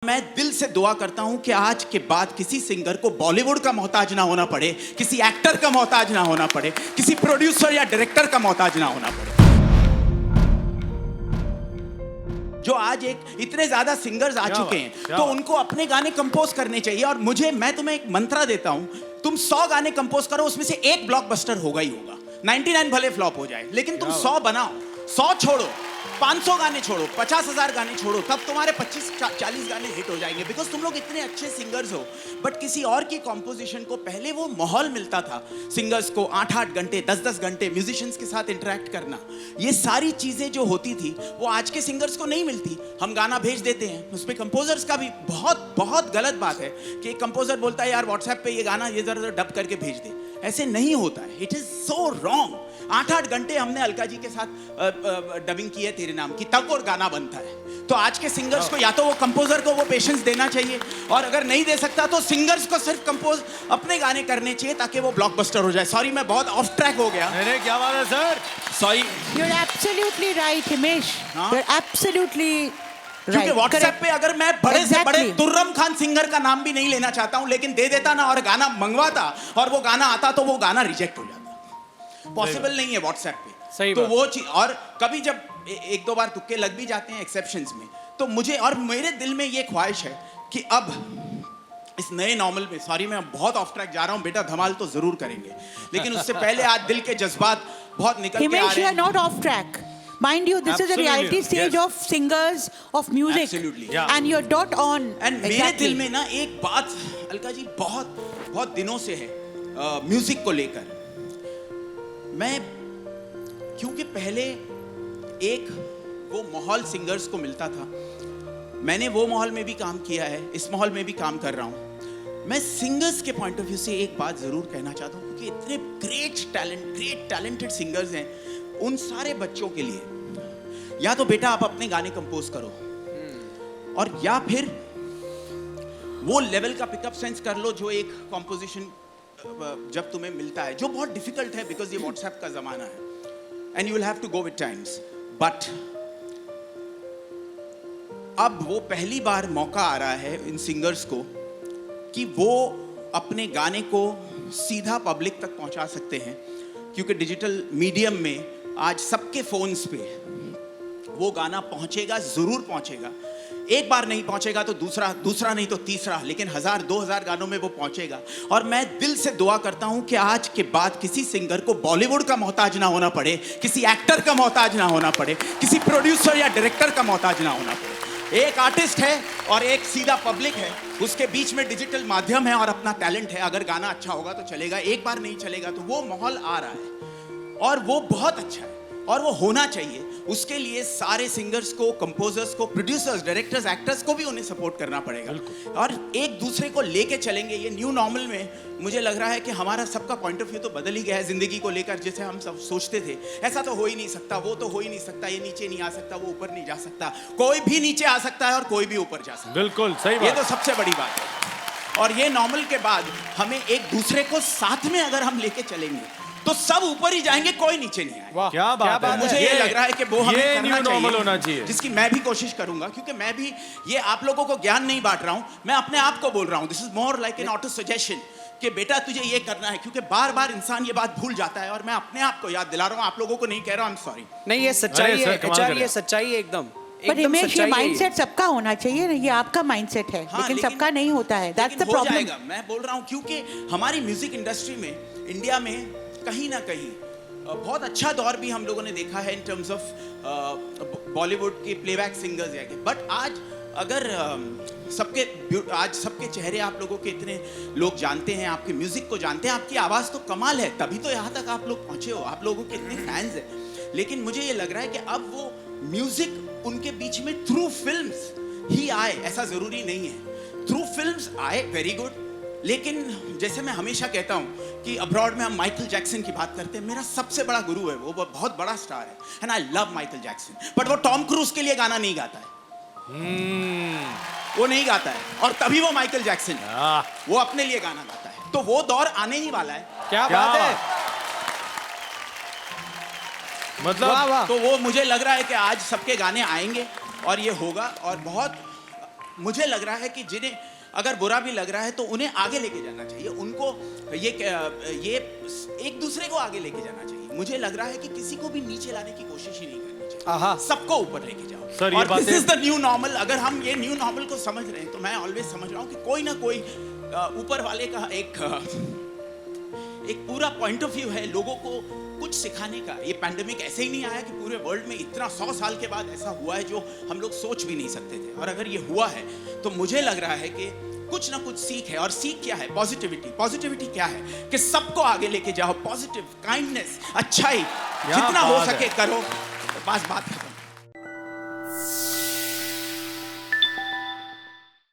मैं दिल से दुआ करता हूं कि आज के बाद किसी सिंगर को बॉलीवुड का मोहताज ना होना पड़े, किसी एक्टर का मोहताज ना होना पड़े, किसी प्रोड्यूसर या डायरेक्टर का मोहताज ना होना पड़े। जो आज इतने ज्यादा सिंगर्स आ चुके हैं तो उनको अपने गाने कंपोज करने चाहिए। और मैं तुम्हें एक मंत्रा देता हूं, तुम 100 गाने कंपोज करो, उसमें से एक ब्लॉकबस्टर होगा ही होगा। 99 भले फ्लॉप हो जाए, लेकिन तुम 100 बनाओ, 100 छोड़ो, 500 गाने छोड़ो, 50,000 गाने छोड़ो, तब तुम्हारे 25-40 गाने हिट हो जाएंगे। बिकॉज तुम लोग इतने अच्छे सिंगर्स हो। बट किसी और की कॉम्पोजिशन को पहले वो माहौल मिलता था सिंगर्स को 8-8 घंटे 10-10 घंटे म्यूजिशियंस के साथ इंटरेक्ट करना, ये सारी चीजें जो होती थी वो आज के सिंगर्स को नहीं मिलती। हम गाना भेज देते हैं, उसमें कंपोजर्स का भी बहुत बहुत गलत बात है कि एक कंपोजर बोलता है यार व्हाट्सएप पे ये गाना ये जरा डब करके भेज दे। ऐसे नहीं होता है, इट इज सो रॉन्ग। 8-8 घंटे हमने अलका जी के साथ डबिंग की है तेरे नाम की, तब वो गाना बनता है। तो आज के सिंगर्स को या तो वो कंपोजर को वो पेशेंस देना चाहिए, और अगर नहीं दे सकता तो सिंगर्स को सिर्फ कंपोज अपने गाने करने चाहिए ताकि वो ब्लॉकबस्टर हो जाए। सॉरी मैं बहुत ऑफ ट्रैक हो गया। अरे क्या बात है sir, sorry. You are absolutely right Himesh, you are absolutely क्योंकि व्हाट्सएप पे अगर मैं बड़े से बड़े तुर्रम खान सिंगर का नाम भी नहीं लेना चाहता हूं, लेकिन दे देता ना और गाना मंगवाता और वो गाना आता तो वो गाना रिजेक्ट हो जाता। पॉसिबल नहीं है व्हाट्सएप पे। सही तो वो चीज, और कभी जब एक दो बार तुक्के लग भी जाते हैं एक्सेप्शंस में, तो मुझे और मेरे दिल में ये ख्वाहिश है कि अब इस नए नॉर्मल में, सॉरी मैं बहुत ऑफ ट्रैक जा रहा हूं बेटा, धमाल तो जरूर करेंगे, लेकिन उससे पहले आज दिल के जज्बात बहुत निकल के आ रहे हैं। Himesh, you are not off track. Mind you, this is a reality stage of singers, of music. Absolutely. And you're dot on. And मेरे दिल में ना एक बात अलका जी बहुत बहुत दिनों से है म्यूजिक को लेकर। मैं क्योंकि पहले एक वो माहौल सिंगर्स को मिलता था, मैंने वो माहौल में भी काम किया है, इस माहौल में भी काम कर रहा हूँ। मैं सिंगर्स के पॉइंट ऑफ व्यू से एक बात जरूर कहना चाहता हूँ, क्योंकि इतने ग्रेट टैलेंटेड सिंगर्स हैं, उन सारे बच्चों के लिए या तो बेटा आप अपने गाने कंपोज करो, और या फिर वो लेवल का पिकअप सेंस कर लो जो एक कंपोजिशन जब तुम्हें मिलता है, जो बहुत डिफिकल्ट है बिकॉज ये व्हाट्सएप का जमाना है, and you will have to go with times. But अब वो पहली बार मौका आ रहा है इन सिंगर्स को कि वो अपने गाने को सीधा पब्लिक तक पहुंचा सकते हैं, क्योंकि डिजिटल मीडियम में आज सबके फोन्स पे वो गाना पहुंचेगा, जरूर पहुंचेगा। एक बार नहीं पहुंचेगा तो दूसरा नहीं तो तीसरा, लेकिन 1000-2000 गानों में वो पहुंचेगा। और मैं दिल से दुआ करता हूं कि आज के बाद किसी सिंगर को बॉलीवुड का मोहताज ना होना पड़े, किसी एक्टर का मोहताज ना होना पड़े, किसी प्रोड्यूसर या डायरेक्टर का मोहताज ना होना पड़े। एक आर्टिस्ट है और एक सीधा पब्लिक है, उसके बीच में डिजिटल माध्यम है और अपना टैलेंट है। अगर गाना अच्छा होगा तो चलेगा, एक बार नहीं चलेगा तो वो माहौल आ रहा है और वो बहुत अच्छा है और वो होना चाहिए। उसके लिए सारे सिंगर्स को, कंपोजर्स को, प्रोड्यूसर्स, डायरेक्टर्स, एक्टर्स को भी उन्हें सपोर्ट करना पड़ेगा और एक दूसरे को लेके चलेंगे। ये न्यू नॉर्मल में मुझे लग रहा है कि हमारा सबका पॉइंट ऑफ व्यू तो बदल ही गया है जिंदगी को लेकर। जैसे हम सब सोचते थे ऐसा तो हो ही नहीं सकता, वो तो हो ही नहीं सकता, ये नीचे नहीं आ सकता, वो ऊपर नहीं जा सकता, कोई भी नीचे आ सकता है और कोई भी ऊपर जा सकता है। बिल्कुल सही बात। ये तो सबसे बड़ी बात है। और ये नॉर्मल के बाद हमें एक दूसरे को साथ में अगर हम लेके चलेंगे तो सब ऊपर ही जाएंगे, कोई नीचे नहीं आएगा। क्या बात है। मुझे ये लग रहा है कि वो हमें करना नॉर्मल होना चाहिए, जिसकी मैं भी कोशिश करूंगा, क्योंकि मैं भी ये आप लोगों को ज्ञान नहीं बांट रहा हूं, मैं अपने आप को बोल रहा हूं। This is more like an auto suggestion कि बेटा तुझे ये करना है, क्योंकि बार बार इंसान ये बात भूल जाता है और मैं अपने आप को याद दिला रहा हूं, आप लोगों को नहीं कह रहा हूं। I am sorry. नहीं ये सच्चाई है एचआर, ये सच्चाई है एकदम। पर हिमेश, ये माइंडसेट सबका होना चाहिए ना, ये आपका माइंडसेट है। हाँ, लेकिन सबका नहीं होता है, दैट्स द प्रॉब्लम। मैं बोल रहा हूं क्योंकि हमारी म्यूजिक इंडस्ट्री में इंडिया में कहीं ना कहीं बहुत अच्छा दौर भी हम लोगों ने देखा है इन टर्म्स ऑफ बॉलीवुड के प्लेबैक सिंगर्स या के। बट आज अगर सबके चेहरे आप लोगों के इतने लोग जानते हैं, आपके म्यूजिक को जानते हैं, आपकी आवाज़ तो कमाल है, तभी तो यहाँ तक आप लोग पहुँचे हो, आप लोगों के इतने फैंस हैं। लेकिन मुझे ये लग रहा है कि अब वो म्यूजिक उनके बीच में थ्रू फिल्म्स ही आए, ऐसा ज़रूरी नहीं है। थ्रू फिल्म्स आए, वेरी गुड, लेकिन जैसे मैं हमेशा कहता हूं कि अब्रॉड में हम माइकल जैक्सन की बात करते हैं, मेरा सबसे बड़ा गुरु है, वो बहुत बड़ा स्टार है, and I love Michael Jackson. But वो टॉम क्रूज के लिए गाना नहीं गाता है, वो नहीं गाता है, और तभी वो माइकल जैक्सन है, वो अपने लिए गाना गाता है। तो वो दौर आने ही वाला है। क्या बात है, मतलब तो वो मुझे लग रहा है कि आज सबके गाने आएंगे और ये होगा, और बहुत मुझे लग रहा है कि जिन्हें अगर बुरा भी लग रहा है तो उन्हें आगे लेके जाना चाहिए, उनको ये एक दूसरे को आगे लेके जाना चाहिए। मुझे लग रहा है कि किसी को भी नीचे लाने की कोशिश ही नहीं करनी चाहिए, आहा। सबको ऊपर लेके जाओ। सर, ये और दिस बातें- इज द न्यू नॉर्मल। अगर हम ये न्यू नॉर्मल को समझ रहे हैं तो मैं ऑलवेज समझ रहा हूँ कि कोई ना कोई ऊपर वाले का एक पूरा पॉइंट ऑफ व्यू है लोगों को कुछ सिखाने का। ये पैंडेमिक ऐसे ही नहीं आया कि पूरे वर्ल्ड में इतना 100 साल के बाद ऐसा हुआ है जो हम लोग सोच भी नहीं सकते थे। और अगर ये हुआ है तो मुझे लग रहा है कि कुछ ना कुछ सीख है। और सीख क्या है? पॉजिटिविटी। पॉजिटिविटी क्या है? कि सबको आगे लेके जाओ, पॉजिटिव, काइंडनेस, अच्छाई, जितना हो बात है। सके करो, बस बात खत्म।